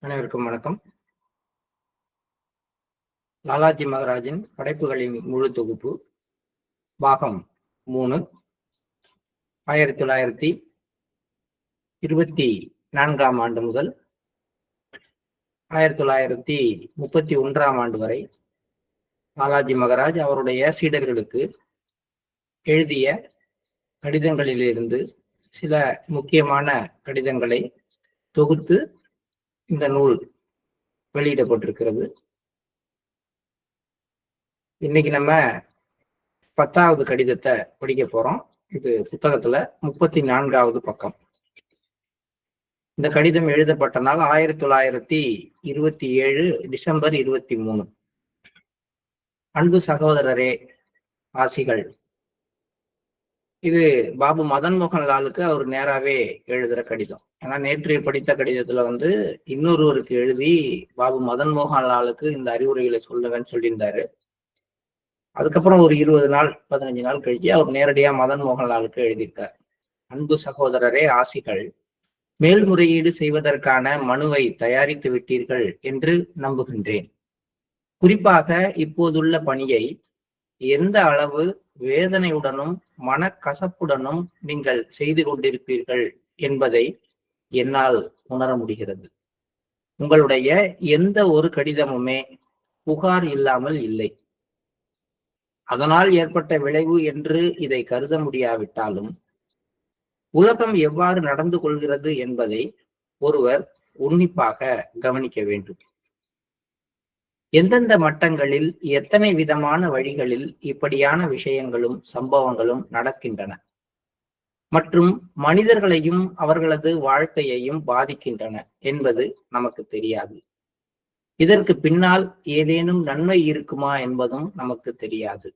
அனைவருக்கும் வணக்கம். லாலாஜி மகராஜின் படைப்புகளின் முழு தொகுப்பு பாகம் 3 1924 ஆண்டு முதல் 1931 ஆண்டு வரை லாலாஜி மகராஜ் அவருடைய சீடர்களுக்கு எழுதிய கடிதங்களிலிருந்து சில முக்கியமான கடிதங்களை தொகுத்து இந்த நூல் வெளியிடப்பட்டிருக்கிறது. இன்னைக்கு நம்ம 10வது கடிதத்தை படிக்க போறோம். இது புத்தகத்துல 34வது பக்கம். இந்த கடிதம் எழுதப்பட்ட நாள் 1927 டிசம்பர் 23. அன்பு சகோதரரே, ஆசிகள். இது பாபு மதன் மோகன் லாலுக்கு அவர் நேராவே எழுதுற கடிதம். ஏன்னா நேற்று படித்த கடிதத்துல இன்னொருவருக்கு எழுதி பாபு மதன் மோகன் லாலுக்கு இந்த அறிவுரைகளை சொல்லுங்கன்னு சொல்லியிருந்தாரு. அதுக்கப்புறம் ஒரு 20 நாள் 15 நாள் கழிச்சு அவர் நேரடியா மதன் மோகன்லாலுக்கு எழுதியிருக்கார். அன்பு சகோதரரே, ஆசிகள். மேல்முறையீடு செய்வதற்கான மனுவை தயாரித்து விட்டீர்கள் என்று நம்புகின்றேன். குறிப்பாக இப்போதுள்ள பணியை எந்த அளவு வேதனையுடனும் மனக்கசப்புடனும் நீங்கள் செய்து கொண்டிருப்பீர்கள் என்பதை என்னால் உணர முடிகிறது. உங்களுடைய எந்த ஒரு கடிதமுமே புகார் இல்லாமல் இல்லை. அதனால் ஏற்பட்ட விளைவு என்று இதை கருத முடியாவிட்டாலும் உலகம் எவ்வாறு நடந்து கொள்கிறது என்பதை ஒருவர் உன்னிப்பாக கவனிக்க வேண்டும். எந்தெந்த மட்டங்களில் எத்தனை விதமான வழிகளில் இப்படியான விஷயங்களும் சம்பவங்களும் நடக்கின்றன மற்றும் மனிதர்களையும் அவர்களது வாழ்க்கையையும் பாதிக்கின்றன என்பது நமக்கு தெரியாது. இதற்கு பின்னால் ஏதேனும் நன்மை இருக்குமா என்பதும் நமக்கு தெரியாது.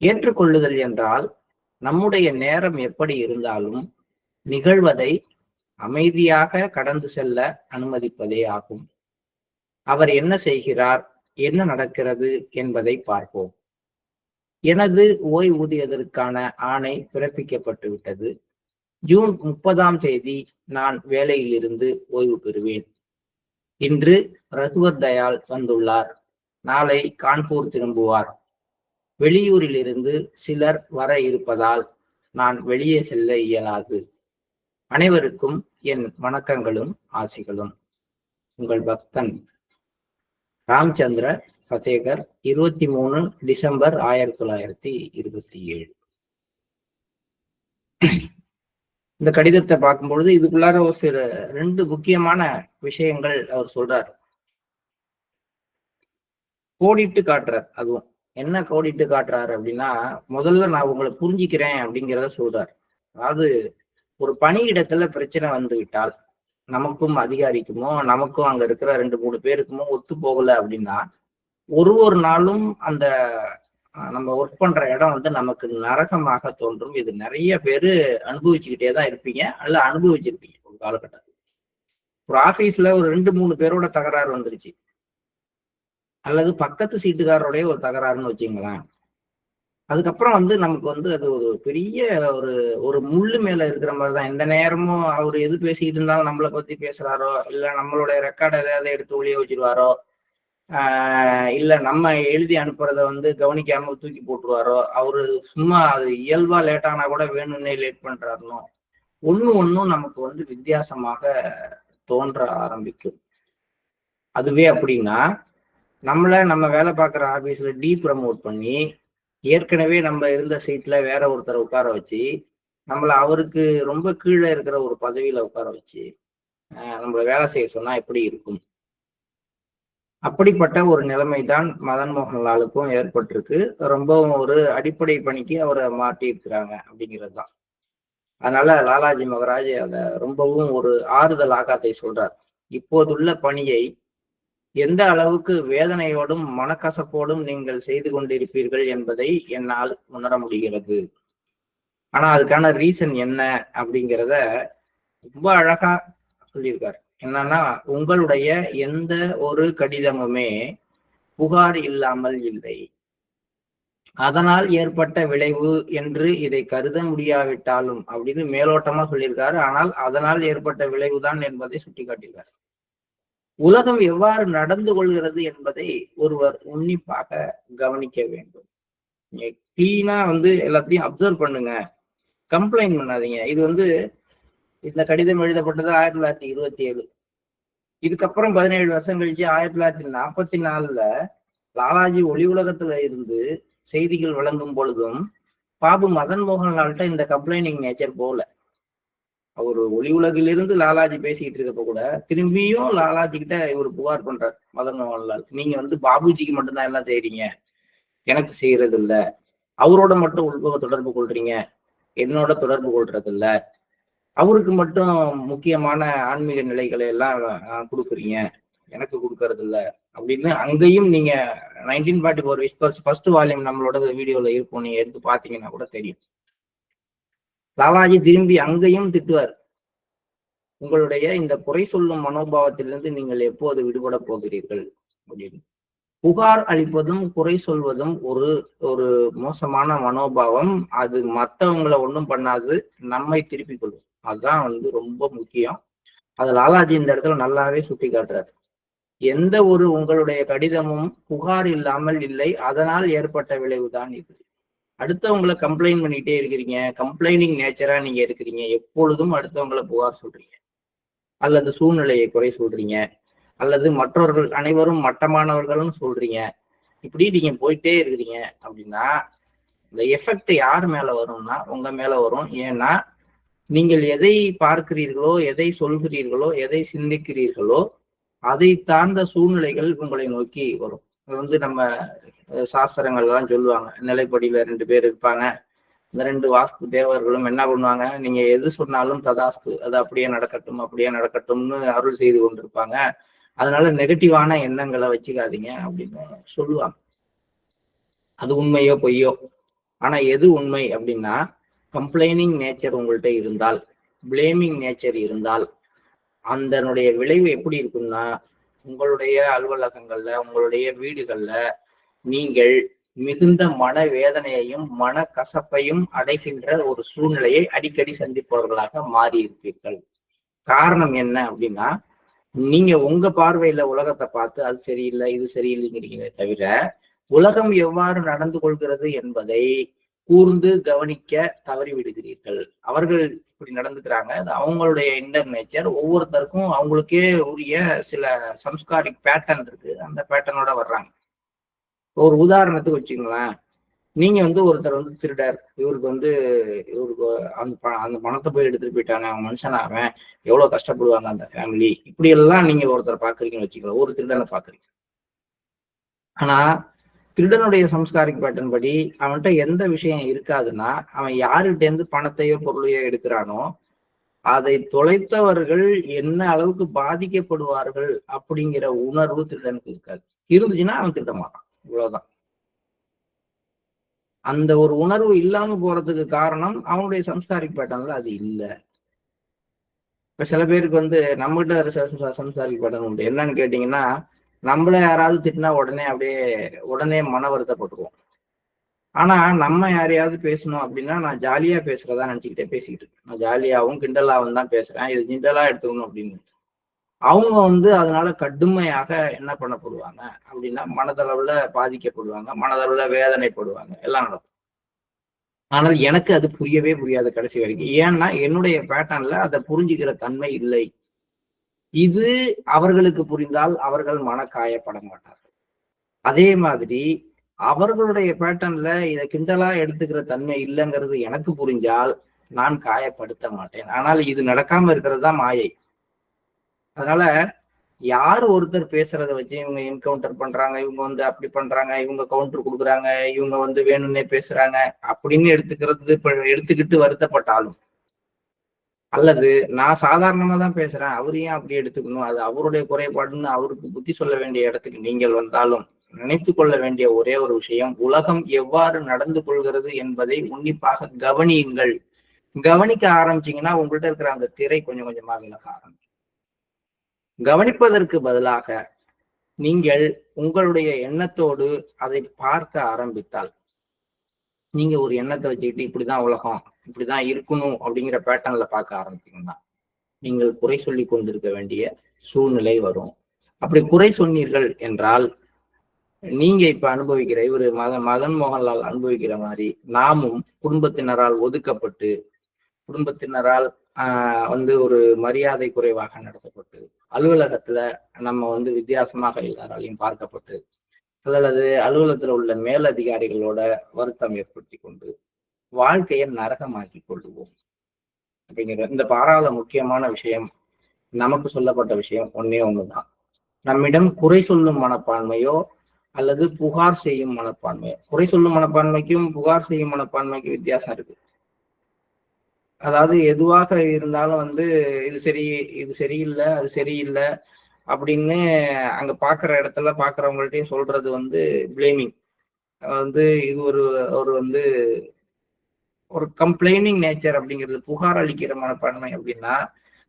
ஏற்றுக்கொள்ளுதல் என்றால் நம்முடைய நேரம் எப்படி இருந்தாலும் நிகழ்வதை அமைதியாக கடந்து செல்ல அனுமதிப்பதே ஆகும். அவர் என்ன செய்கிறார், என்ன நடக்கிறது என்பதை பார்ப்போம். எனது ஓய்வூதியத்திற்கான ஆணை பிறப்பிக்கப்பட்டு விட்டது. ஜூன் 30ஆம் தேதி நான் வேலையில் இருந்து ஓய்வு பெறுவேன். இன்று ரகுவர் தயாள் வந்துள்ளார். நாளை கான்பூர் திரும்புவார். வெளியூரில் இருந்து சிலர் வர இருப்பதால் நான் வெளியே செல்ல இயலாது. அனைவருக்கும் என் வணக்கங்களும் ஆசிகளும். உங்கள் பக்தன் ராம்சந்திர பதேகர், 23 டிசம்பர் 1927. இந்த கடிதத்தை பார்க்கும்பொழுது இதுக்குள்ளார ஒரு சில 2 முக்கியமான விஷயங்கள் அவர் சொல்றார். கோடிட்டு காட்டுறார். அதுவும் என்ன கோடிட்டு காட்டுறாரு அப்படின்னா, முதல்ல நான் உங்களை புரிஞ்சுக்கிறேன் அப்படிங்கிறத சொல்றார். அதாவது ஒரு பணியிடத்துல பிரச்சனை வந்து விட்டால் நமக்கும் அதிகாரிக்குமோ நமக்கும் அங்க இருக்கிற 2-3 பேருக்குமோ ஒத்து போகல அப்படின்னா ஒரு நாளும் அந்த நம்ம ஒர்க் பண்ற இடம் நமக்கு நரகமாக தோன்றும். இது நிறைய பேரு அனுபவிச்சுக்கிட்டே தான் இருப்பீங்க, அல்ல அனுபவிச்சிருப்பீங்க. ஒரு காலகட்டத்தில் ஒரு ஆபீஸ்ல ஒரு 2-3 பேரோட தகராறு வந்துருச்சு, அல்லது பக்கத்து சீட்டுக்காரருடைய ஒரு தகராறுன்னு வச்சுங்களேன். அதுக்கப்புறம் நமக்கு அது ஒரு பெரிய ஒரு முள்ளு மேல இருக்கிற மாதிரிதான். எந்த நேரமும் அவர் எது பேசிட்டு இருந்தாலும் நம்மளை பத்தி பேசுறாரோ, இல்ல நம்மளுடைய ரெக்கார்டு எதாவது எடுத்து ஒளிய வச்சிருவாரோ, இல்ல நம்ம எழுதி அனுப்புறத கவனிக்காம தூக்கி போட்டுருவாரோ, அவரு சும்மா அது இயல்பா லேட்டானா கூட வேணும்னே லேட் பண்றாருனோ, ஒண்ணும் நமக்கு வித்தியாசமாக தோன்ற ஆரம்பிக்கும். அதுவே அப்படின்னா நம்ம வேலை பார்க்குற ஆபீஸ்ல ப்ரமோட் பண்ணி ஏற்கனவே நம்ம இருந்த சீட்ல வேற ஒருத்தரை உட்கார வச்சு நம்மள அவருக்கு ரொம்ப கீழே இருக்கிற ஒரு பதவியில உட்கார வச்சு நம்மள வேலை செய்ய சொன்னா எப்படி இருக்கும்? அப்படிப்பட்ட ஒரு நிலைமை தான் மதன் மோகன் லாலுக்கும் ஏற்பட்டிருக்கு. ரொம்பவும் ஒரு அடிப்படை பணிக்கு அவரை மாட்டி இருக்கிறாங்க அப்படிங்கிறது தான். அதனால லாலாஜி மகராஜ் அதை ரொம்பவும் ஒரு ஆறுதலாக அதை சொல்றார். இப்போதுள்ள பணியை எந்த அளவுக்கு வேதனையோடும் மனக்கசப்போடும் நீங்கள் செய்து கொண்டிருப்பீர்கள் என்பதை என்னால் உணர முடிகிறது. ஆனா அதுக்கான ரீசன் என்ன அப்படிங்கிறத ரொம்ப அழகா சொல்லியிருக்காரு. என்னன்னா, உங்களுடைய எந்த ஒரு கடிதமுமே புகார் இல்லாமல் இல்லை. அதனால் ஏற்பட்ட விளைவு என்று இதை கருத முடியாவிட்டாலும் அப்படின்னு மேலோட்டமா சொல்லியிருக்காரு. ஆனால் அதனால் ஏற்பட்ட விளைவுதான் என்பதை சுட்டி காட்டியிருக்காரு. உலகம் எவ்வாறு நடந்து கொள்கிறது என்பதை ஒருவர் உன்னிப்பாக கவனிக்க வேண்டும். நீங்க கிளீனா எல்லாத்தையும் அப்சர்வ் பண்ணுங்க, கம்ப்ளைண்ட் பண்ணாதீங்க. இது இந்த கடிதம் எழுதப்பட்டது 1927. இதுக்கப்புறம் 17 வருஷம் கழிச்சு 1944ல லாலாஜி ஒளி உலகத்துல இருந்து செய்திகள் வழங்கும் பொழுதும் பாபு மதன் மோகன்லால்கிட்ட இந்த கம்ப்ளைண்டிங் நேச்சர் போல. அவரு ஒளி உலகிலிருந்து லாலாஜி பேசிக்கிட்டு இருக்கப்ப கூட திரும்பியும் லாலாஜி கிட்ட இவர் புகார் பண்றார் மதன் மோகன்லால். நீங்க பாபுஜிக்கு மட்டும்தான் எல்லாம் செய்றீங்க, எனக்கு செய்யறது இல்ல. அவரோட மட்டும் உள்புக தொடர்பு கொள்றீங்க, என்னோட தொடர்பு கொள்றது இல்ல. அவருக்கு மட்டும் முக்கியமான ஆன்மீக நிலைகளை எல்லாம் கொடுக்குறீங்க, எனக்கு கொடுக்கறது இல்ல அப்படின்னு. அங்கேயும் நீங்க 1944 விஸ்பர்ஸ் ஃபர்ஸ்ட் வால்யூம் நம்மளோட வீடியோல இருக்கும், நீங்க எடுத்து பாத்தீங்கன்னா கூட தெரியும். லாலாஜி திரும்பி அங்கேயும் திட்டுவார், உங்களுடைய இந்த குறை சொல்லும் மனோபாவத்திலிருந்து நீங்கள் எப்போது விடுபட போகிறீர்கள் அப்படின்னு. புகார் அளிப்பதும் குறை சொல்வதும் ஒரு ஒரு மோசமான மனோபாவம். அது மற்றவங்களை ஒன்றும் பண்ணாது, நம்மை திருப்பிக் கொள்ளும். அதுதான் ரொம்ப முக்கியம். அது லாலாஜி இந்த இடத்துல நல்லாவே சுட்டி காட்டுறாரு. எந்த ஒரு உங்களுடைய கடிதமும் புகார் இல்லாமல் இல்லை, அதனால் ஏற்பட்ட விளைவுதான் இது. அடுத்தவங்களை கம்ப்ளைண்ட் பண்ணிட்டே இருக்கிறீங்க, கம்ப்ளைனிங் நேச்சரா நீங்க இருக்கிறீங்க, எப்பொழுதும் அடுத்தவங்களை புகார் சொல்றீங்க, அல்லது சூழ்நிலையை குறை சொல்றீங்க, அல்லது மற்றவர்கள் அனைவரும் மட்டமானவர்களும் சொல்றீங்க. இப்படி நீங்க போயிட்டே இருக்கிறீங்க அப்படின்னா இந்த எஃபெக்ட் யார் மேல வரும்னா உங்க மேல வரும். ஏன்னா நீங்கள் எதை பார்க்கிறீர்களோ, எதை சொல்கிறீர்களோ, எதை சிந்திக்கிறீர்களோ அதை சார்ந்த சூழ்நிலைகள் உங்களை நோக்கி வரும். நம்ம சாஸ்திரங்கள் எல்லாம் சொல்லுவாங்க, நிலைப்படியில 2 பேர் இருப்பாங்க, இந்த 2 வாஸ்து தேவர்களும் என்ன பண்ணுவாங்க, நீங்க எது சொன்னாலும் ததாஸ்து, அது அப்படியே நடக்கட்டும் அப்படியே நடக்கட்டும்னு அருள் செய்து கொண்டிருப்பாங்க. அதனால நெகட்டிவான எண்ணங்களை வச்சுக்காதீங்க அப்படின்னு சொல்லுவாங்க. அது உண்மையோ பொய்யோ, ஆனா எது உண்மை அப்படின்னா, கம்ப்ளைனிங் நேச்சர் உங்கள்கிட்ட இருந்தால், பிளேமிங் நேச்சர் இருந்தால், அதனுடைய விளைவு எப்படி இருக்குன்னா, உங்களுடைய அலுவலகங்கள்ல, உங்களுடைய வீடுகள்ல நீங்கள் மிகுந்த மன வேதனையையும் மன கசப்பையும் அடைகின்ற ஒரு சூழ்நிலையை அடிக்கடி சந்திப்பவர்களாக மாறி இருப்பீர்கள். காரணம் என்ன அப்படின்னா, நீங்க உங்க பார்வையில உலகத்தை பார்த்து அது சரியில்லை இது சரியில்லைங்கிறீங்களே தவிர, உலகம் எவ்வாறு நடந்து கொள்கிறது என்பதை கூர்ந்து கவனிக்க தவறி விடுகிறீர்கள். அவர்கள் இப்படி நடந்துக்கிறாங்க, அது அவங்களுடைய இன்னர் நேச்சர். ஒவ்வொருத்தருக்கும் அவங்களுக்கே உரிய சில சம்ஸ்காரிக் பேட்டர்ன் இருக்கு, அந்த பேட்டர்னோட வர்றாங்க. ஒரு உதாரணத்துக்கு வச்சுங்களேன், நீங்க ஒருத்தர் திருடர், இவருக்கு இவருக்கு அந்த பணத்தை போய் எடுத்துட்டு போயிட்டானே, அவன் மனுஷனா, அவன் எவ்வளவு கஷ்டப்படுவாங்க அந்த ஃபேமிலி, இப்படி எல்லாம் நீங்க ஒருத்தர் பாக்குறீங்கன்னு வச்சுக்கலாம், ஒரு திருடனை பாக்குறீங்க. ஆனா திருடனுடைய சம்ஸ்காரிக் பேட்டர்ன் படி அவன்கிட்ட எந்த விஷயம் இருக்காதுன்னா, அவன் யாருகிட்ட இருந்து பணத்தையோ பொருளையோ எடுக்கிறானோ அதை தொலைத்தவர்கள் என்ன அளவுக்கு பாதிக்கப்படுவார்கள் அப்படிங்கிற உணர்வு திருடனுக்கு இருக்காது. இருந்துச்சுன்னா அவன் திருட மாட்டான், இவ்வளவுதான். அந்த ஒரு உணர்வு இல்லாம போறதுக்கு காரணம் அவனுடைய சம்ஸ்காரிக் பேட்டர்ன்ல அது இல்லை. இப்ப சில பேருக்கு நம்மகிட்ட சம்ஸ்காரிக் பேட்டர்ன் உண்டு. என்னன்னு கேட்டீங்கன்னா, நம்மள யாராவது திட்டினா உடனே மன வருத்தப்பட்டுருவோம். ஆனா நம்ம யாரையாவது பேசணும் அப்படின்னா, நான் ஜாலியா பேசுறதா நினைச்சுக்கிட்டே பேசிக்கிட்டு இருக்கேன், நான் ஜாலியாவும் கிண்டலாவும் தான் பேசுறேன், இது கிண்டலா எடுத்துக்கணும் அப்படின்னு. அவங்க அதனால கடுமையாக என்ன பண்ணப்படுவாங்க அப்படின்னா, மனதளவுல பாதிக்கப்படுவாங்க, மனதளவுல வேதனைப்படுவாங்க, எல்லாம் நடக்கும். ஆனால் எனக்கு அது புரியவே புரியாது கடைசி வரைக்கும். ஏன்னா என்னுடைய பேட்டர்ன்ல அதை புரிஞ்சுக்கிற தன்மை இல்லை. இது அவர்களுக்கு புரிந்தால் அவர்கள் மன காயப்பட மாட்டார்கள். அதே மாதிரி அவர்களுடைய பேட்டர்ன்ல இதை கிண்டலா எடுத்துக்கிற தன்மை இல்லைங்கிறது எனக்கு புரிஞ்சால் நான் காயப்படுத்த மாட்டேன். ஆனால் இது நடக்காம இருக்கிறது தான் மாயை. அதனால யாரு ஒருத்தர் பேசுறதை வச்சு இவங்க என்கவுண்டர் பண்றாங்க, இவங்க அப்படி பண்றாங்க, இவங்க கவுண்டர் கொடுக்குறாங்க, இவங்க வேணும்னே பேசுறாங்க அப்படின்னு எடுத்துக்கிட்டு வருத்தப்பட்டாலும், அல்லது நான் சாதாரணமா தான் பேசுறேன், அவரையும் அப்படி எடுத்துக்கணும், அது அவருடைய குறைபாடுன்னு அவருக்கு புத்தி சொல்ல வேண்டிய இடத்துக்கு நீங்கள் வந்தாலும் நினைத்து கொள்ள வேண்டிய ஒரே ஒரு விஷயம், உலகம் எவ்வாறு நடந்து கொள்கிறது என்பதை உன்னிப்பாக கவனியுங்கள். கவனிக்க ஆரம்பிச்சீங்கன்னா உங்கள்கிட்ட இருக்கிற அந்த திரை கொஞ்சம் கொஞ்சமா விலக ஆரம்பிக்கும். கவனிப்பதற்கு பதிலாக நீங்கள் உங்களுடைய எண்ணத்தோடு அதை பார்க்க ஆரம்பித்தால், நீங்க ஒரு எண்ணத்தை வச்சுக்கிட்டு இப்படிதான் உலகம், இப்படிதான் இருக்கணும் அப்படிங்கிற பேட்டர்ன்ல பார்க்க ஆரம்பித்தீங்கன்னா நீங்கள் குறை சொல்லி கொண்டிருக்க வேண்டிய சூழ்நிலை வரும். அப்படி குறை சொன்னீர்கள் என்றால் நீங்க இப்ப அனுபவிக்கிற இவரு மதன் மோகன்லால் அனுபவிக்கிற மாதிரி நாமும் குடும்பத்தினரால் ஒதுக்கப்பட்டு, குடும்பத்தினரால் ஒரு மரியாதை குறைவாக நடத்தப்பட்டு, அலுவலகத்துல நம்ம வித்தியாசமாக எல்லாராலையும் பார்க்கப்பட்டு, அல்லது அலுவலகத்துல உள்ள மேலதிகாரிகளோட வருத்தம் ஏற்படுத்தி கொண்டு வாழ்க்கையை நரகமாக்கி கொள்ளுவோம் அப்படிங்கிற இந்த பாராள முக்கியமான விஷயம். நமக்கு சொல்லப்பட்ட விஷயம் ஒன்னே ஒண்ணுதான். நம்மிடம் குறை சொல்லும் மனப்பான்மையோ அல்லது புகார் செய்யும் மனப்பான்மையோ, குறை சொல்லும் மனப்பான்மைக்கும் புகார் செய்யும் மனப்பான்மைக்கும் வித்தியாசம் இருக்கு. அதாவது எதுவாக இருந்தாலும் இது சரி, இது சரியில்லை, அது சரியில்லை அப்படின்னு அங்க பாக்குற இடத்துல பாக்குறவங்கள்ட்டையும் சொல்றது பிளேமிங். இது ஒரு ஒரு ஒரு கம்ப்ளைனிங் நேச்சர் அப்படிங்கிறது, புகார் அளிக்கிற மனப்பான்மை அப்படின்னா,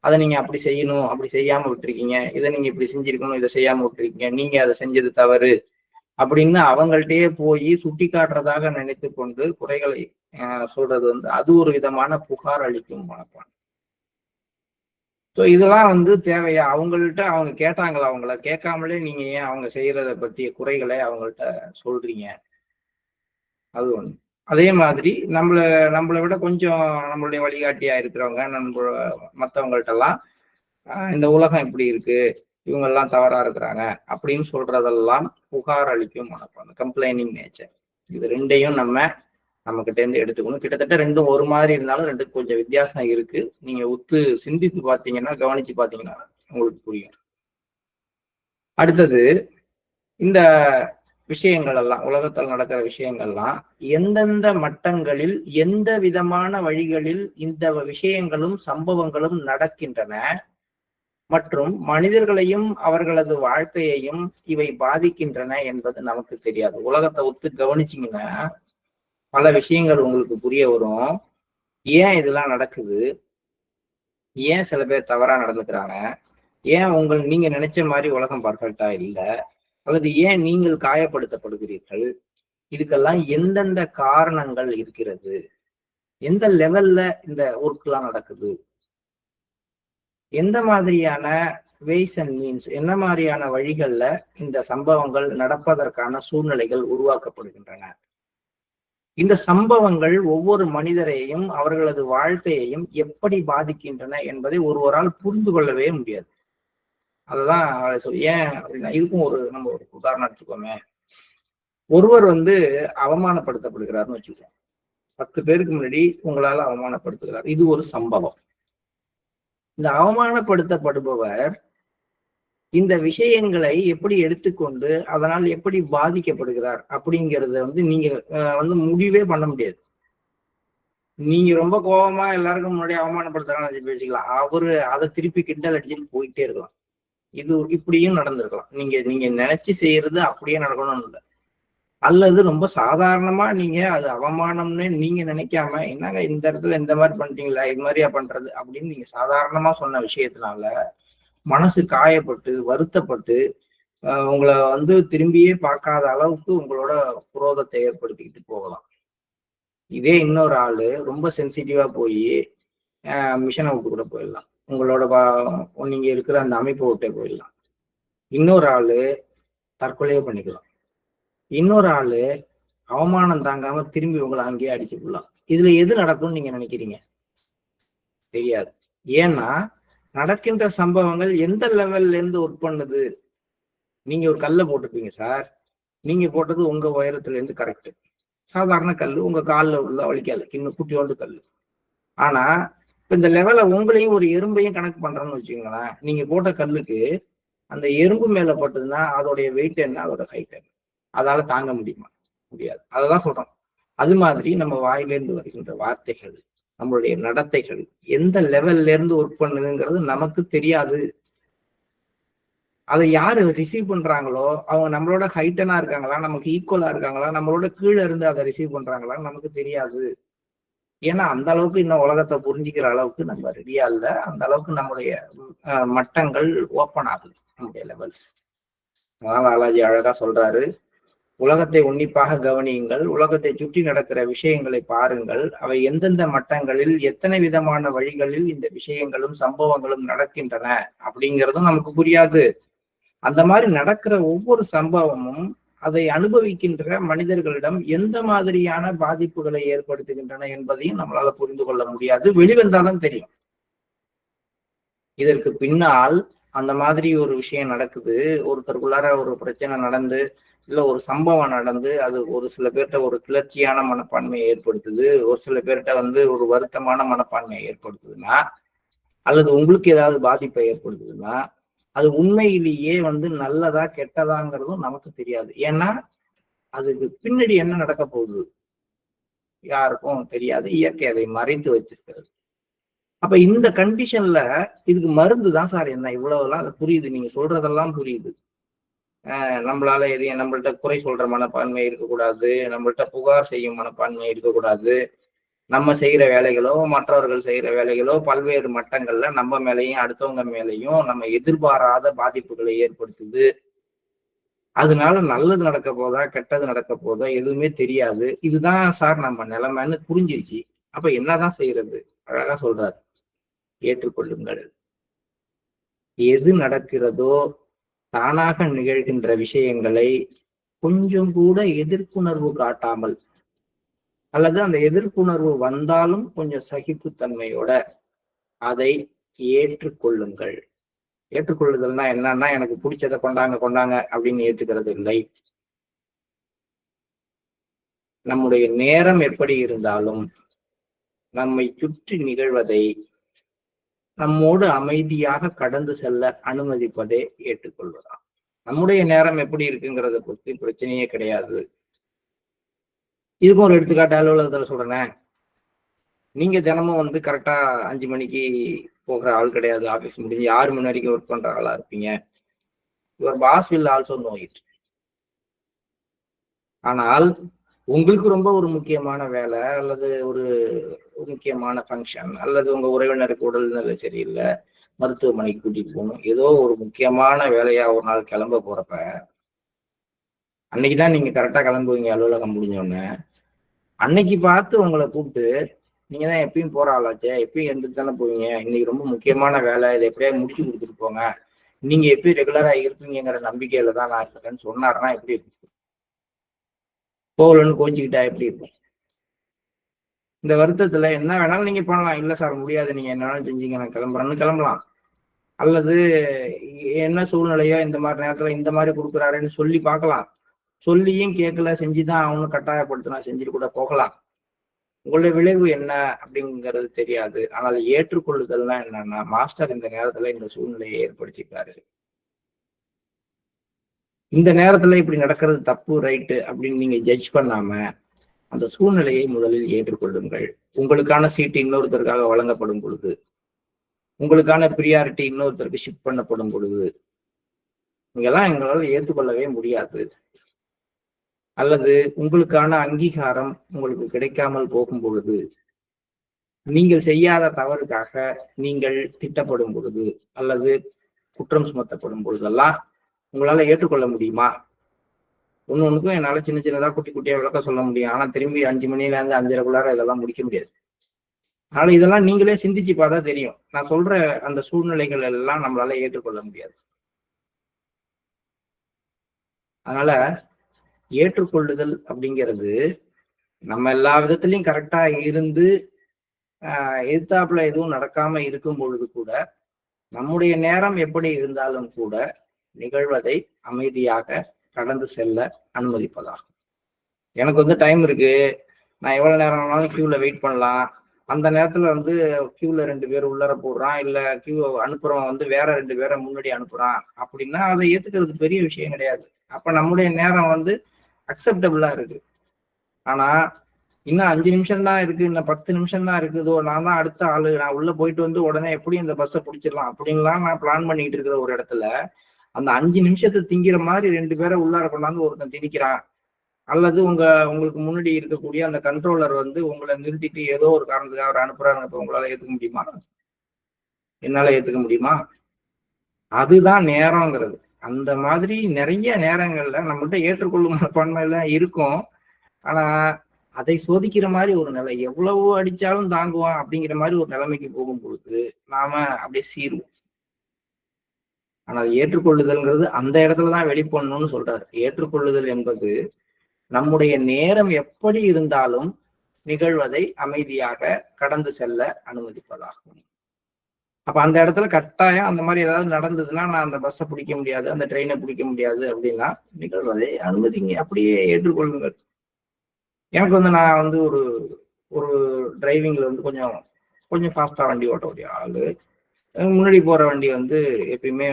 அதை நீங்க அப்படி செய்யணும், அப்படி செய்யாம விட்டுருக்கீங்க, இதை நீங்க இப்படி செஞ்சிருக்கணும், இதை செய்யாம விட்டுருக்கீங்க, நீங்க அதை செஞ்சது தவறு அப்படின்னு அவங்கள்ட்டயே போய் சுட்டி காட்டுறதாக நினைத்து கொண்டு குறைகளை சொல்றது அது ஒரு விதமான புகார் அளிக்கும் மனப்பான்மை. ஸோ இதெல்லாம் தேவையா? அவங்கள்ட்ட அவங்க கேட்டாங்களா? அவங்கள கேட்காமலே நீங்க ஏன் அவங்க செய்யறத பற்றிய குறைகளை அவங்கள்ட்ட சொல்றீங்க? அது ஒண்ணு. அதே மாதிரி நம்மளை விட கொஞ்சம் நம்மளுடைய வழிகாட்டியா இருக்கிறவங்க, மற்றவங்கள்ட்ட எல்லாம் இந்த உலகம் இப்படி இருக்கு, இவங்க எல்லாம் தவறா இருக்கிறாங்க அப்படின்னு சொல்றதெல்லாம் புகார் அளிக்கும் மனப்பான்மை, கம்ப்ளைனிங் நேச்சர். இது ரெண்டையும் நம்ம கிட்ட இருந்து எடுத்துக்கணும். கிட்டத்தட்ட ரெண்டும் ஒரு மாதிரி இருந்தாலும் ரெண்டுக்கும் கொஞ்சம் வித்தியாசம் இருக்கு. நீங்க சிந்தித்து பார்த்தீங்கன்னா, கவனிச்சு பார்த்தீங்கன்னா உங்களுக்கு புரியும். அடுத்தது, இந்த விஷயங்கள் எல்லாம், உலகத்தில் நடக்கிற விஷயங்கள்லாம் எந்தெந்த மட்டங்களில் எந்த விதமான வழிகளில் இந்த விஷயங்களும் சம்பவங்களும் நடக்கின்றன மற்றும் மனிதர்களையும் அவர்களது வாழ்க்கையையும் இவை பாதிக்கின்றன என்பது நமக்கு தெரியாது. உலகத்தை கவனிச்சிங்கன்னா பல விஷயங்கள் உங்களுக்கு புரிய வரும். ஏன் இதெல்லாம் நடக்குது, ஏன் சில பேர் தவறா நடந்துக்கிறாங்க, ஏன் நீங்க நினைச்ச மாதிரி உலகம் பர்ஃபெக்டா இல்லை, அல்லது ஏன் நீங்கள் காயப்படுத்தப்படுகிறீர்கள், இதுக்கெல்லாம் எந்தெந்த காரணங்கள் இருக்கிறது, எந்த லெவல்ல இந்த ஒர்க்லாம் நடக்குது, எந்த மாதிரியான வேஸ் அண்ட் மீன்ஸ், என்ன மாதிரியான வழிகள்ல இந்த சம்பவங்கள் நடப்பதற்கான சூழ்நிலைகள் உருவாக்கப்படுகின்றன, இந்த சம்பவங்கள் ஒவ்வொரு மனிதரையும் அவர்களது வாழ்க்கையையும் எப்படி பாதிக்கின்றன என்பதை ஒருவரால் புரிந்து கொள்ளவே முடியாது. அதுதான் ஏன் அப்படின்னா, இதுக்கும் நம்ம ஒரு உதாரணம் எடுத்துக்கோமே. ஒருவர் அவமானப்படுத்தப்படுகிறார்னு வச்சுக்கோங்க. 10 பேருக்கு முன்னாடி உங்களால அவமானப்படுத்துகிறார். இது ஒரு சம்பவம். இந்த அவமானப்படுத்தப்படுபவர் இந்த விஷயங்களை எப்படி எடுத்துக்கொண்டு அதனால் எப்படி பாதிக்கப்படுகிறார் அப்படிங்கிறத நீங்க முடிவே பண்ண முடியாது. நீங்க ரொம்ப கோபமா எல்லாருக்கும் முன்னாடி அவமானப்படுத்துறாங்க பேசிக்கலாம், அவரு அதை திருப்பி கிண்டல் அடிச்சுட்டு போயிட்டே இருக்கலாம். இது இப்படியும் நடந்திருக்கலாம். நீங்க நினைச்சு செய்யறது அப்படியே நடக்கணும்னு இல்லை. அல்லது ரொம்ப சாதாரணமா நீங்க அது அவமானம்னு நீங்க நினைக்காம, என்னங்க இந்த இடத்துல இந்த மாதிரி பண்ணிட்டீங்களா, இது மாதிரியா பண்றது அப்படின்னு நீங்க சாதாரணமா சொன்ன விஷயத்தினால மனசு காயப்பட்டு வருத்தப்பட்டு உங்களை திரும்பியே பார்க்காத அளவுக்கு உங்களோட குரோதத்தை ஏற்படுத்திக்கிட்டு போகலாம். இதே இன்னொரு ஆளு ரொம்ப சென்சிட்டிவா போய் மிஷனை விட்டு கூட போயிடலாம், உங்களோட நீங்க இருக்கிற அந்த அமைப்பை விட்டே போயிடலாம். இன்னொரு ஆளு தற்கொலையே பண்ணிக்கலாம். இன்னொரு ஆளு அவமானம் தாங்காம திரும்பி உங்களை அங்கேயே அடிச்சு விடலாம். இதுல எது நடக்கும்னு நீங்க நினைக்கிறீங்க? தெரியாது. ஏன்னா நடக்கின்ற சம்பவங்கள் எந்த லெவல்ல இருந்து ஒர்க் பண்ணுது. நீங்க ஒரு கல்லை போட்டுப்பீங்க சார், நீங்க போட்டது உங்க உயரத்துல இருந்து கரெக்ட், சாதாரண கல், உங்க காலில் உள்ள வலிக்காது, இன்னும் குட்டியோண்டு கல். ஆனா இப்ப இந்த லெவல உங்களையும் ஒரு எறும்பையும் கணக்கு பண்றோம்னு வச்சுக்கோங்களேன். நீங்க போட்ட கல்லுக்கு அந்த எறும்பு மேல போட்டதுன்னா அதோடைய வெயிட் என்ன, அதோட ஹைட் என்ன, அதால தாங்க முடியுமா? முடியாது. அததான் சொல்றோம். அது மாதிரி நம்ம வாயிலிருந்து வருகின்ற வார்த்தைகள், நம்மளுடைய நடத்தைகள் எந்த லெவல்ல இருந்து ஒர்க் பண்ணுதுங்கிறது நமக்கு தெரியாது. அதை யாரு ரிசீவ் பண்றாங்களோ அவங்க நம்மளோட ஹைட்டனா இருக்காங்களா, நமக்கு ஈக்குவலா இருக்காங்களா, நம்மளோட கீழே இருந்து அதை ரிசீவ் பண்றாங்களான்னு நமக்கு தெரியாது. ஏன்னா அந்த அளவுக்கு இன்னும் உலகத்தை புரிஞ்சுக்கிற அளவுக்கு நம்ம ரெடியா இல்ல. அந்த அளவுக்கு நம்முடைய மட்டங்கள் ஓப்பன் ஆகுது, நம்முடைய லெவல்ஸ். அதனால பாலாஜி அழகா சொல்றாரு, உலகத்தை உன்னிப்பாக கவனியுங்கள், உலகத்தை சுற்றி நடக்கிற விஷயங்களை பாருங்கள், அவை எந்தெந்த மட்டங்களில் எத்தனை விதமான வழிகளில் இந்த விஷயங்களும் சம்பவங்களும் நடக்கின்றன அப்படிங்கிறதும் நமக்கு புரியாது. அந்த மாதிரி நடக்கிற ஒவ்வொரு சம்பவமும் அதை அனுபவிக்கின்ற மனிதர்களிடம் எந்த மாதிரியான பாதிப்புகளை ஏற்படுத்துகின்றன என்பதையும் நம்மளால புரிந்து கொள்ள முடியாது. வெளிவந்தாதான் தெரியும். இதற்கு பின்னால் அந்த மாதிரி ஒரு விஷயம் நடக்குது, ஒருத்தருக்குள்ளார ஒரு பிரச்சனை நடந்து, இல்ல ஒரு சம்பவம் நடந்து, அது ஒரு சில பேர்கிட்ட ஒரு கிளர்ச்சியான மனப்பான்மையை ஏற்படுத்துது, ஒரு சில பேர்கிட்ட ஒரு வருத்தமான மனப்பான்மையை ஏற்படுத்துதுன்னா, அல்லது உங்களுக்கு ஏதாவது பாதிப்பை ஏற்படுத்துதுன்னா, அது உண்மையிலேயே நல்லதா கெட்டதாங்கிறதும் நமக்கு தெரியாது. ஏன்னா அதுக்கு பின்னாடி என்ன நடக்க போகுது யாருக்கும் தெரியாது. இயற்கை அதை மறைத்து வைத்திருக்கிறது. அப்ப இந்த கண்டிஷன்ல இதுக்கு மருந்து தான் சார் என்ன, இவ்வளவுலாம் அது புரியுது, நீங்க சொல்றதெல்லாம் புரியுது. நம்மளால எதையும் நம்மள்ட்ட குறை சொல்ற மனப்பான்மை இருக்கக்கூடாது, நம்மள்ட்ட புகார் செய்யும் மனப்பான்மை இருக்கக்கூடாது. நம்ம செய்யற வேலைகளோ மற்றவர்கள் செய்யற வேலைகளோ பல்வேறு மட்டங்கள்ல நம்ம மேலையும் அடுத்தவங்க மேலையும் நம்ம எதிர்பாராத பாதிப்புகளை ஏற்படுத்துது. அதனால நல்லது நடக்க போதா கெட்டது நடக்க போதா எதுவுமே தெரியாது. இதுதான் சார் நம்ம நிலைமைன்னு புரிஞ்சிருச்சு. அப்ப என்னதான் செய்யறது? அழகா சொல்றாரு, ஏற்றுக்கொள்ளுங்கள். எது நடக்கிறதோ தானாக நிகழ்கின்ற விஷயங்களை கொஞ்சம் கூட எதிர்ப்புணர்வு காட்டாமல், அல்லது அந்த எதிர்ப்புணர்வு வந்தாலும் கொஞ்சம் சகிப்புத்தன்மையோட அதை ஏற்றுக்கொள்ளுங்கள். ஏற்றுக்கொள்ளுதல்னா என்னன்னா, எனக்கு பிடிச்சதை கொண்டாங்க கொண்டாங்க அப்படின்னு ஏற்றுக்கிறது இல்லை. நம்முடைய நேரம் எப்படி இருந்தாலும் நம்மை சுற்றி நிகழ்வதை நம்மோடு அமைதியாக கடந்து செல்ல அனுமதிப்பதே ஏற்றுக்கொள்வதாம். நம்முடைய நேரம் எப்படி இருக்குங்கிறத பத்தி பிரச்சனையே கிடையாது. இதுக்கும் ஒரு எடுத்துக்காட்டு அலுவலகத்துல சொல்றேன். நீங்க தினமும் கரெக்டா 5 மணிக்கு போகிற ஆள் கிடையாது. ஆபீஸ் முடிஞ்சு 6 மணி வரைக்கும் ஒர்க் பண்ற ஆளா இருப்பீங்க. Your boss will also know it. ஆனால் உங்களுக்கு ரொம்ப ஒரு முக்கியமான வேலை, அல்லது ஒரு முக்கியமான ஃபங்க்ஷன், அல்லது உங்க உறவினருக்கு உடல்நிலை சரியில்லை, மருத்துவமனைக்கு கூட்டிட்டு போகணும், ஏதோ ஒரு முக்கியமான வேலையா ஒரு நாள் கிளம்ப போறப்ப, அன்னைக்குதான் நீங்க கரெக்டா கிளம்புவீங்க அலுவலகம் முடிஞ்சோடனே. அன்னைக்கு பார்த்து உங்களை கூப்பிட்டு, நீங்க தான் எப்பயும் போற ஆளாச்சே, எப்பயும் எந்திரிச்சு தானே போவீங்க, இன்னைக்கு ரொம்ப முக்கியமான வேலை, இதை எப்படியா முடிச்சு கொடுத்துட்டு போங்க, நீங்க எப்பயும் ரெகுலரா இருப்பீங்கிற நம்பிக்கையில தான் நான் இருக்கேன்னு சொன்னாருன்னா எப்படி இருக்கும்? போகலன்னு கோச்சிக்கிட்டா எப்படி இருக்கும்? இந்த வருத்தத்துல என்ன வேணாலும் நீங்க பண்ணலாம். இல்ல சார் முடியாது, நீங்க என்ன வேணாலும் செஞ்சீங்க, நான் கிளம்புறேன்னு கிளம்பலாம். அல்லது என்ன சூழ்நிலையோ இந்த மாதிரி நேரத்துல இந்த மாதிரி கொடுக்குறாருன்னு சொல்லி பார்க்கலாம். சொல்லியும் கேட்கல, செஞ்சுதான் அவனும் கட்டாயப்படுத்தினா செஞ்சுட்டு கூட போகலாம். உங்களுடைய விளைவு என்ன அப்படிங்கிறது தெரியாது. ஆனால் ஏற்றுக்கொள்ளுதல்னா என்னன்னா, மாஸ்டர் இந்த நேரத்துல இந்த சூழ்நிலையை ஏற்படுத்திட்டாரு, இந்த நேரத்துல இப்படி நடக்கிறது தப்பு ரைட்டு அப்படின்னு நீங்க ஜட்ஜ் பண்ணாம அந்த சூழ்நிலையை முதலில் ஏற்றுக்கொள்ளுங்கள். உங்களுக்கான சீட்டு இன்னொருத்தருக்காக வழங்கப்படும் பொழுது, உங்களுக்கான பிரியாரிட்டி இன்னொருத்தருக்கு ஷிஃப்ட் பண்ணப்படும் பொழுது, இங்கெல்லாம் எங்களால் ஏற்றுக்கொள்ளவே முடியாது. அல்லது உங்களுக்கான அங்கீகாரம் உங்களுக்கு கிடைக்காமல் போகும் பொழுது, நீங்கள் செய்யாத தவறுக்காக நீங்கள் திட்டப்படும் பொழுது, அல்லது குற்றம் சுமத்தப்படும் பொழுதெல்லாம் உங்களால ஏற்றுக்கொள்ள முடியுமா? ஒண்ணுக்கும் என்னால சின்ன சின்னதா குட்டி குட்டியா விளக்க சொல்ல முடியும். ஆனா திரும்பி 5 மணில இருந்து 5:30 இதெல்லாம் முடிக்க முடியாது. அதனால இதெல்லாம் நீங்களே சிந்திச்சு பார்த்தா தெரியும். நான் சொல்ற அந்த சூழ்நிலைகள் எல்லாம் நம்மளால ஏற்றுக்கொள்ள முடியாது. அதனால ஏற்றுக்கொள்ளுதல் அப்படிங்கிறது நம்ம எல்லா விதத்திலையும் கரெக்டா இருந்து எதிர்த்தாப்புல எதுவும் நடக்காம இருக்கும் பொழுது கூட, நம்முடைய நேரம் எப்படி இருந்தாலும் கூட நிகழ்வதை அமைதியாக கடந்து செல்ல அனுமதிப்பதாகும். எனக்கு டைம் இருக்கு, நான் எவ்வளவு நேரம் ஆனாலும் கியூல வெயிட் பண்ணலாம். அந்த நேரத்துல கியூல 2 பேர் உள்ளர போடுறான், இல்ல கியூ அனுப்புறவன் வேற 2 பேரை முன்னாடி அனுப்புறான் அப்படின்னா அதை ஏத்துக்கிறது பெரிய விஷயம் கிடையாது. அப்ப நம்முடைய நேரம் அக்செப்டபிளா இருக்கு. ஆனா இன்னும் 5 நிமிஷம் தான் இருக்கு, இன்னும் 10 நிமிஷம் தான் இருக்குதோ, நான் தான் அடுத்த ஆளு, நான் உள்ள போயிட்டு உடனே எப்படி இந்த பஸ்ஸை பிடிச்சிடலாம் அப்படின்லாம் நான் பிளான் பண்ணிட்டு இருக்கிற ஒரு இடத்துல அந்த 5 நிமிஷத்தை திங்கிற மாதிரி 2 பேரை உள்ளார கொண்டாந்து ஒருத்தன் திணிக்கிறான். அல்லது உங்களுக்கு முன்னாடி இருக்கக்கூடிய அந்த கண்ட்ரோலர் உங்களை நிறுத்திட்டு ஏதோ ஒரு காரணத்துக்காக அவர் அனுப்புறாருங்க, இப்ப உங்களால ஏத்துக்க முடியுமா? என்னால ஏத்துக்க முடியுமா? அதுதான் நேரங்கிறது. அந்த மாதிரி நிறைய நேரங்கள்ல நம்மகிட்ட ஏற்றுக்கொள்ளும் மனப்பான்மையில இருக்கும். ஆனா அதை சோதிக்கிற மாதிரி ஒரு நிலை, எவ்வளவு அடிச்சாலும் தாங்குவான் அப்படிங்கிற மாதிரி ஒரு நிலைமைக்கு போகும் பொழுது நாம அப்படியே சீருவோம். ஆனால் ஏற்றுக்கொள்ளுதல்ங்கிறது அந்த இடத்துலதான் வெளிப்படணும்னு சொல்றாரு. ஏற்றுக்கொள்ளுதல் என்பது நம்முடைய நேரம் எப்படி இருந்தாலும் நிகழ்வதை அமைதியாக கடந்து செல்ல அனுமதிப்பதாகும். அப்ப அந்த இடத்துல கட்டாயம் அந்த மாதிரி ஏதாவது நடந்ததுன்னா நான் அந்த பஸ்ஸை பிடிக்க முடியாது, அந்த ட்ரெயினை பிடிக்க முடியாது அப்படின்னா நிகழ்வதை அனுமதிங்க, அப்படியே ஏற்றுக்கொள்ளுங்கள். எனக்கு நான் ஒரு ஒரு டிரைவிங்ல கொஞ்சம் கொஞ்சம் ஃபாஸ்டா வண்டி ஓட்டக்கூடிய ஆளு. முன்னாடி போற வண்டி எப்பயுமே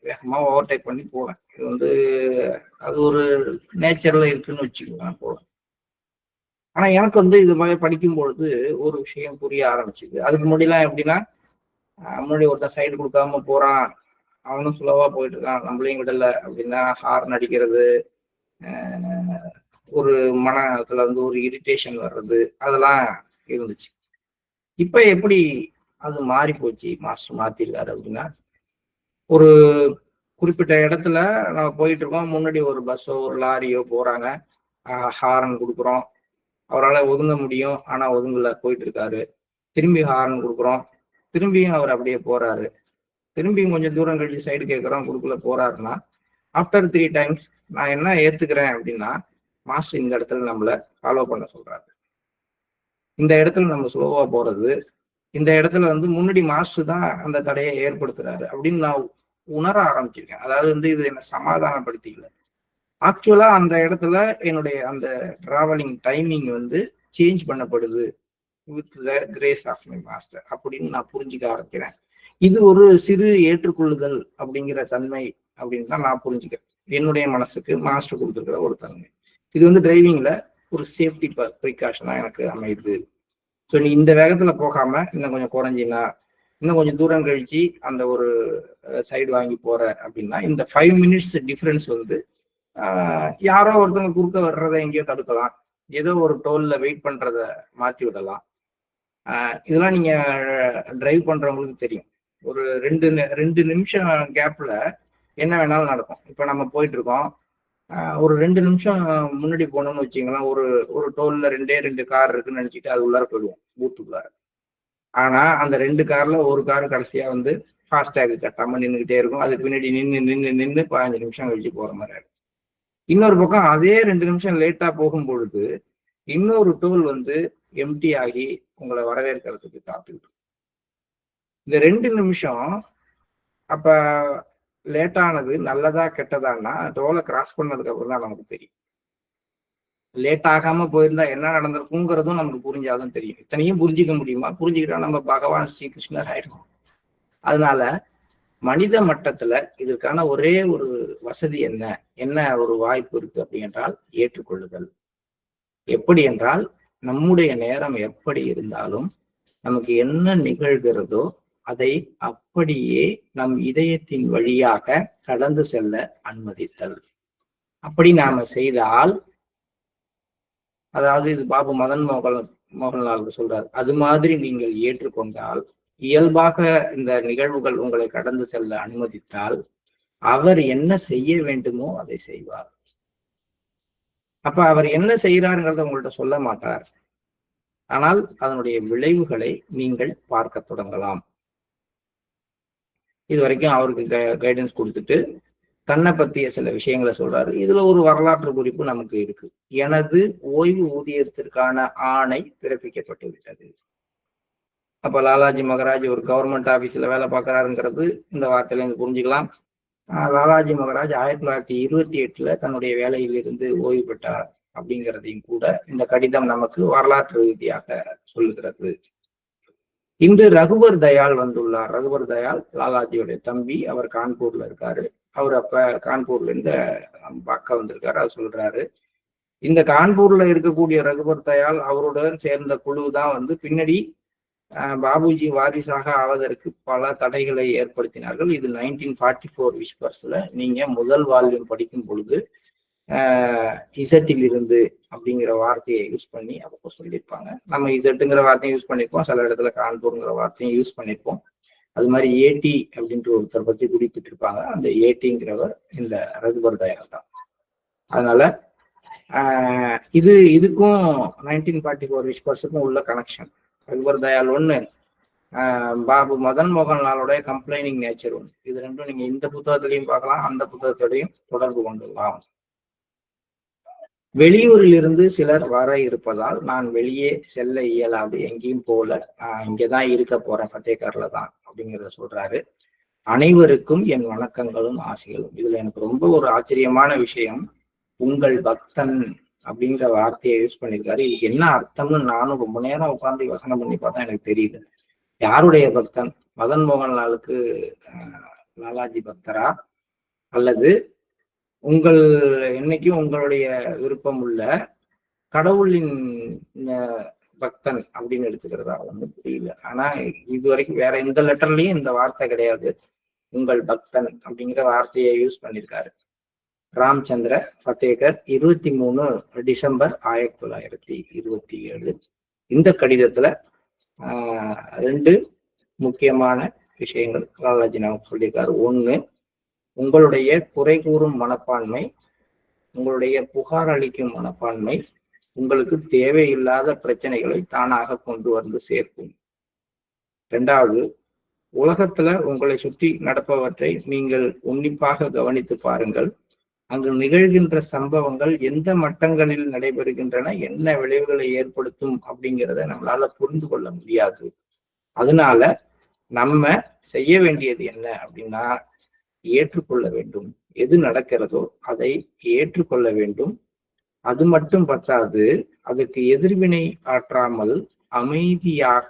வேகமா ஓவர்டேக் பண்ணி போவேன். இது அது ஒரு நேச்சர்ல இருக்குன்னு வச்சுக்கோங்க, போவேன். ஆனா எனக்கு இது மாதிரி படிக்கும் பொழுது ஒரு விஷயம் புரிய ஆரம்பிச்சுது. அதுக்கு முன்னாடிலாம் எப்படின்னா, முன்னாடி ஒருத்தன் சைடு கொடுக்காம போறான், அவனும் ஸ்லோவா போயிட்டு இருக்கான், நம்மளையும் விடல அப்படின்னா ஹார்ன் அடிக்கிறது, ஒரு மனத்துல ஒரு இரிட்டேஷன் வர்றது, அதெல்லாம் இருந்துச்சு. இப்ப எப்படி அது மாறி போச்சு, மாஸ்டர் மாத்திருக்காரு அப்படின்னா, ஒரு குறிப்பிட்ட இடத்துல நம்ம போயிட்டு இருக்கோம், முன்னாடி ஒரு பஸ்ஸோ ஒரு லாரியோ போறாங்க, ஹாரன் கொடுக்குறோம், அவரால் ஒதுங்க முடியும் ஆனா ஒதுங்கல, போயிட்டு இருக்காரு. திரும்பி ஹாரன் கொடுக்குறோம், திரும்பியும் அவர் அப்படியே போறாரு. திரும்பியும் கொஞ்சம் தூரம் கழிச்சு சைடு கேட்குறோம், கொடுக்கல, போறாருன்னா ஆஃப்டர் 3 times நான் என்ன ஏத்துக்கிறேன் அப்படின்னா, மாஸ்டர் இந்த இடத்துல நம்மள ஃபாலோ பண்ண சொல்றாரு. இந்த இடத்துல நம்ம ஸ்லோவா போறது, இந்த இடத்துல முன்னாடி மாஸ்டர் தான் அந்த தடையை ஏற்படுத்துறாரு அப்படின்னு நான் உணர ஆரம்பிச்சிருக்கேன். அதாவது இது என்ன சமாதானப்படுத்திக்கல, ஆக்சுவலா அந்த இடத்துல என்னுடைய அந்த டிராவலிங் டைமிங் சேஞ்ச் பண்ணப்படுது with the grace of my master அப்படின்னு நான் புரிஞ்சுக்க ஆரம்பிக்கிறேன். இது ஒரு சிறு ஏற்றுக்கொள்ளுதல் அப்படிங்கிற தன்மை அப்படின்னு தான் நான் புரிஞ்சுக்கிறேன். என்னுடைய மனசுக்கு மாஸ்டர் கொடுத்துருக்கிற ஒரு தன்மை. இது டிரைவிங்ல ஒரு சேஃப்டி ப்ரிகாஷனா எனக்கு அமையுது. ஸோ நீ இந்த வேகத்துல போகாம இன்னும் கொஞ்சம் குறைஞ்சினா, இன்னும் கொஞ்சம் தூரம் கழிச்சு அந்த ஒரு சைடு வாங்கி போற அப்படின்னா, இந்த 5 minutes டிஃபரன்ஸ் யாரோ ஒருத்தவங்க குறுக்க வர்றதை எங்கேயோ தடுக்கலாம், ஏதோ ஒரு டோல்ல வெயிட் பண்றத மாத்தி விடலாம். இதெல்லாம் நீங்க டிரைவ் பண்றவங்களுக்கு தெரியும். ஒரு ரெண்டு நிமிஷம் கேப்ல என்ன வேணாலும் நடக்கும். இப்ப நம்ம போயிட்டு இருக்கோம், ஒரு 2 நிமிஷம் முன்னாடி போனோம்னு வச்சுக்கலாம், ஒரு டோல்ல 2 கார் இருக்குன்னு நினைச்சிட்டு அது உள்ளார போயிடுவோம், பூத்துக்குள்ளார. ஆனா அந்த 2 கார்ல ஒரு கார் கடைசியா ஃபாஸ்டேக் கட்டாம நின்றுகிட்டே இருக்கும். அதுக்கு பின்னாடி நின்று 15 நிமிஷம் கழிச்சு போற மாதிரி இருக்கும். இன்னொரு பக்கம் அதே 2 நிமிஷம் லேட்டா போகும் பொழுது இன்னொரு டோல் எம்டி ஆகி உங்களை வரவேற்கிறதுக்கு காத்துக்கிட்டு. இந்த 2 நிமிஷம் அப்ப லேட்டானது நல்லதா கெட்டதான்னா டோலை கிராஸ் பண்ணதுக்கு அப்புறம் தான் நமக்கு தெரியும். லேட் ஆகாம போயிருந்தா என்ன நடந்திருக்குங்கிறதும் நமக்கு புரிஞ்சாதான் தெரியும். இத்தனையும் புரிஞ்சிக்க முடியுமா? புரிஞ்சுக்கிட்டா நம்ம பகவான் ஸ்ரீகிருஷ்ணர் ஆயிடும். அதனால மனித மட்டத்துல இதற்கான ஒரே ஒரு வசதி என்ன ஒரு வாய்ப்பு இருக்கு அப்படி என்றால் ஏற்றுக்கொள்ளுதல். எப்படி என்றால், நம்முடைய நேரம் எப்படி இருந்தாலும் நமக்கு என்ன நிகழ்கிறதோ அதை அப்படியே நம் இதயத்தின் வழியாக கடந்து செல்ல அனுமதித்தல். அப்படி நாம செய்தால், அதாவது இது பாபு மதன் மோகன்லால் சொல்றாரு, அது மாதிரி நீங்கள் ஏற்றுக்கொண்டால், இயல்பாக இந்த நிகழ்வுகள் உங்களை கடந்து செல்ல அனுமதித்தால், அவர் என்ன செய்ய வேண்டுமோ அதை செய்வார். அப்ப அவர் என்ன செய்யறாருங்கிறத உங்கள்கிட்ட சொல்ல மாட்டார், ஆனால் அதனுடைய விளைவுகளை நீங்கள் பார்க்க தொடங்கலாம். இது வரைக்கும் அவருக்கு கைடன்ஸ் கொடுத்துட்டு தன்னை பற்றிய சில விஷயங்களை சொல்றாரு. இதுல ஒரு வரலாற்று குறிப்பு நமக்கு இருக்கு. எனது ஓய்வு ஊதியத்திற்கான ஆணை பிறப்பிக்கப்பட்டு விட்டது. அப்ப லாலாஜி மகராஜ் ஒரு கவர்மெண்ட் ஆபீஸ்ல வேலை பார்க்கறாருங்கிறது இந்த வார்த்தையில புரிஞ்சுக்கலாம். லாலாஜி மகராஜ் 1928 தன்னுடைய வேலையில் இருந்து ஓய்வு பெற்றார் அப்படிங்கிறதையும் கூட இந்த கடிதம் நமக்கு வரலாற்று ரீதியாக சொல்லுகிறது. இன்று ரகுவர் தயாள் வந்துள்ளார். ரகுவர் தயாள் லாலாஜியோடைய தம்பி. அவர் கான்பூர்ல இருக்காரு. அவர் அப்ப கான்பூர்ல இருந்து பார்க்க வந்திருக்காரு. அவர் சொல்றாரு, இந்த கான்பூர்ல இருக்கக்கூடிய ரகுவர் தயாள் அவருடன் சேர்ந்த குழு தான் பின்னாடி பாபுஜி வாரிசாக ஆவதற்கு பல தடைகளை ஏற்படுத்தினார்கள். இது 1944 விஸ்பர்ஸ்ல நீங்க முதல் வால்யூம் படிக்கும் பொழுது இசட்டில் இருந்து அப்படிங்கிற வார்த்தையை யூஸ் பண்ணி அப்போ சொல்லியிருப்பாங்க. நம்ம இசட்டுங்கிற வார்த்தையை யூஸ் பண்ணியிருப்போம், சில இடத்துல கான்பூர்ங்கிற வார்த்தையும் யூஸ் பண்ணியிருப்போம். அது மாதிரி ஏடி அப்படின்ட்டு ஒருத்தர் பத்தி குறிப்பிட்டு இருப்பாங்க. அந்த ஏடிங்கிறவர் இந்த ரகுவர் தயாள் தான். அதனால இதுக்கும் 1944 விஸ்பர்ஸுக்கும் உள்ள கனெக்ஷன். ரகுவர் தயாள் ஒண்ணு, பாபு மதன் மோகன்லாலுடைய கம்ப்ளைனிங் நேச்சர் ஒன்று. இது ரெண்டும் நீங்க இந்த புத்தகத்திலையும் பார்க்கலாம், அந்த புத்தகத்தோடையும் தொடர்பு கொண்டுள்ளலாம். வெளியூரில் இருந்து சிலர் வர இருப்பதால் நான் வெளியே செல்ல இயலாது, எங்கேயும் போல, இங்கதான் இருக்க போறேன், ஃபத்தேகர்ல தான் அப்படிங்கிறத சொல்றாரு. அனைவருக்கும் என் வணக்கங்களும் ஆசைகளும். இதுல எனக்கு ரொம்ப ஒரு ஆச்சரியமான விஷயம், உங்கள் பக்தன் அப்படிங்கிற வார்த்தையை யூஸ் பண்ணியிருக்காரு. இது என்ன அர்த்தம்னு நானும் ரொம்ப நேரம் உட்கார்ந்து யோசனை பண்ணி பார்த்தா எனக்கு தெரியுது. யாருடைய பக்தன்? மதன் மோகன்லாலுக்கு லாலாஜி பக்தரா, அல்லது உங்கள் என்னைக்கும் உங்களுடைய விருப்பம் உள்ள கடவுளின் பக்தன் அப்படின்னு எடுத்துக்கிறதா ஒன்றும் புரியல. ஆனா இது வரைக்கும் வேற எந்த லெட்டர்லயும் இந்த வார்த்தை கிடையாது. உங்கள் பக்தன் அப்படிங்கிற வார்த்தையை யூஸ் பண்ணியிருக்காரு. ராம்சந்திர ஃபத்தேகர் 23 டிசம்பர் 1927. இந்த கடிதத்துல 2 முக்கியமான விஷயங்கள் லாலாஜி நமக்கு சொல்லியிருக்காரு. ஒண்ணு, உங்களுடைய குறை கூறும் மனப்பான்மை, உங்களுடைய புகார் அளிக்கும் மனப்பான்மை உங்களுக்கு தேவையில்லாத பிரச்சனைகளை தானாக கொண்டு வந்து சேர்க்கும். 2வது, உலகத்துல உங்களை சுற்றி நடப்பவற்றை நீங்கள் உன்னிப்பாக கவனித்து பாருங்கள். அங்கு நிகழ்கின்ற சம்பவங்கள் எந்த மட்டங்களில் நடைபெறுகின்றன, என்ன விளைவுகளை ஏற்படுத்தும் அப்படிங்கிறத நம்மளால புரிந்து கொள்ள முடியாது. அதனால நம்ம செய்ய வேண்டியது என்ன அப்படின்னா, ஏற்றுக்கொள்ள வேண்டும். எது நடக்கிறதோ அதை ஏற்றுக்கொள்ள வேண்டும். அது மட்டும் பத்தாது, அதற்கு எதிர்வினை ஆற்றாமல் அமைதியாக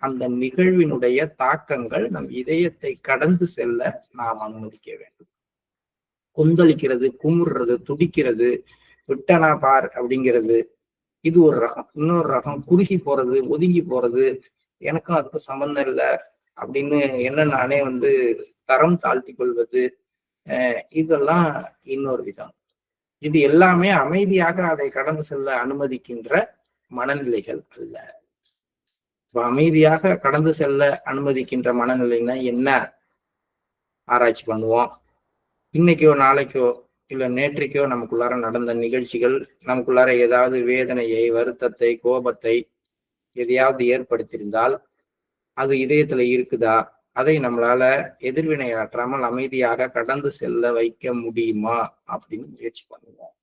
அந்த நிகழ்வினுடைய தாக்கங்கள் நம் இதயத்தை கடந்து செல்ல நாம் அனுமதிக்க வேண்டும். கொந்தளிக்கிறது, குமுறுறது, துடிக்கிறது, விட்டனா பார் அப்படிங்கிறது இது ஒரு ரகம். இன்னொரு ரகம் குறுகி போறது, ஒதுங்கி போறது, எனக்கும் அதுக்கும் சம்பந்தம் இல்லை அப்படின்னு என்ன நானே தரம் தாழ்த்தி கொள்வது, இதெல்லாம் இன்னொரு விதம். இது எல்லாமே அமைதியாக அதை கடந்து செல்ல அனுமதிக்கின்ற மனநிலைகள் அல்ல. அமைதியாக கடந்து செல்ல அனுமதிக்கின்ற மனநிலைன்னா என்ன? ஆராய்ச்சி பண்ணுவோம். இன்னைக்கோ நாளைக்கோ இல்ல நேற்றைக்கோ நமக்குள்ளார நடந்த நிகழ்ச்சிகள் நமக்குள்ளார ஏதாவது வேதனையை, வருத்தத்தை, கோபத்தை எதையாவது ஏற்படுத்தியிருந்தால் அது இதயத்துல இருக்குதா, அதை நம்மளால எதிர்வினையாற்றாமல் அமைதியாக கடந்து செல்ல வைக்க முடியுமா அப்படின்னு முயற்சி பண்ணுவோம்.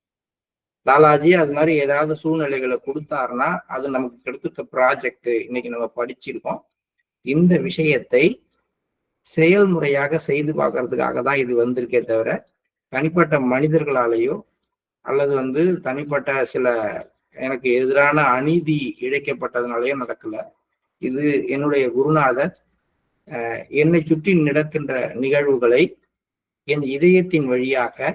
லாலாஜி அது மாதிரி ஏதாவது சூழ்நிலைகளை கொடுத்தாருன்னா அது நமக்கு கிடைத்த ப்ராஜெக்ட். இன்னைக்கு நம்ம படிச்சிருக்கோம். இந்த விஷயத்தை செயல்முறையாக செய்து பார்க்கறதுக்காக தான் இது வந்திருக்கே தவிர தனிப்பட்ட மனிதர்களாலேயோ அல்லது தனிப்பட்ட சில எனக்கு எதிரான அநீதி இழைக்கப்பட்டதுனாலேயோ நடக்கல. இது என்னுடைய குருநாதர் என்னை சுற்றி நடக்கின்ற நிகழ்வுகளை என் இதயத்தின் வழியாக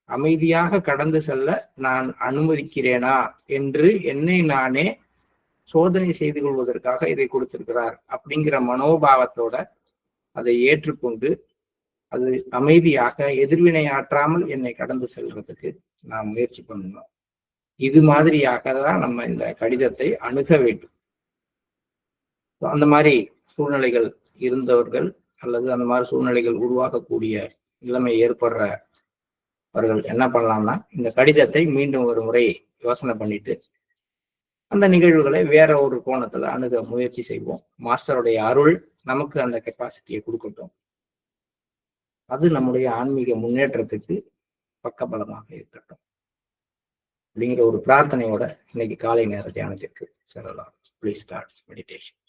அமைதியாக கடந்து செல்ல நான் அனுமதிக்கிறேனா என்று என்னை நானே சோதனை செய்து கொள்வதற்காக இதை கொடுத்திருக்கிறார் அப்படிங்கிற மனோபாவத்தோட அதை ஏற்றுக்கொண்டு அது அமைதியாக எதிர்வினையாற்றாமல் என்னை கடந்து செல்றதுக்கு நாம் முயற்சி பண்ணணும். இது மாதிரியாக தான் நம்ம இந்த கடிதத்தை அணுக வேண்டும். அந்த மாதிரி சூழ்நிலைகள் இருந்தவர்கள் அல்லது அந்த மாதிரி சூழ்நிலைகள் உருவாகக்கூடிய நிலைமை ஏற்படுறவர்கள் என்ன பண்ணலாம்னா, இந்த கடிதத்தை மீண்டும் ஒரு முறை யோசனை பண்ணிட்டு அந்த நிகழ்வுகளை வேற ஒரு கோணத்துல அணுக முயற்சி செய்வோம். மாஸ்டருடைய அருள் நமக்கு அந்த கெப்பாசிட்டியை கொடுக்கட்டும். அது நம்முடைய ஆன்மீக முன்னேற்றத்துக்கு பக்கபலமாக இருக்கட்டும் அப்படிங்கிற ஒரு பிரார்த்தனையோட இன்னைக்கு காலை நேர தியானத்திற்கு செல்லலாம். Please start meditation.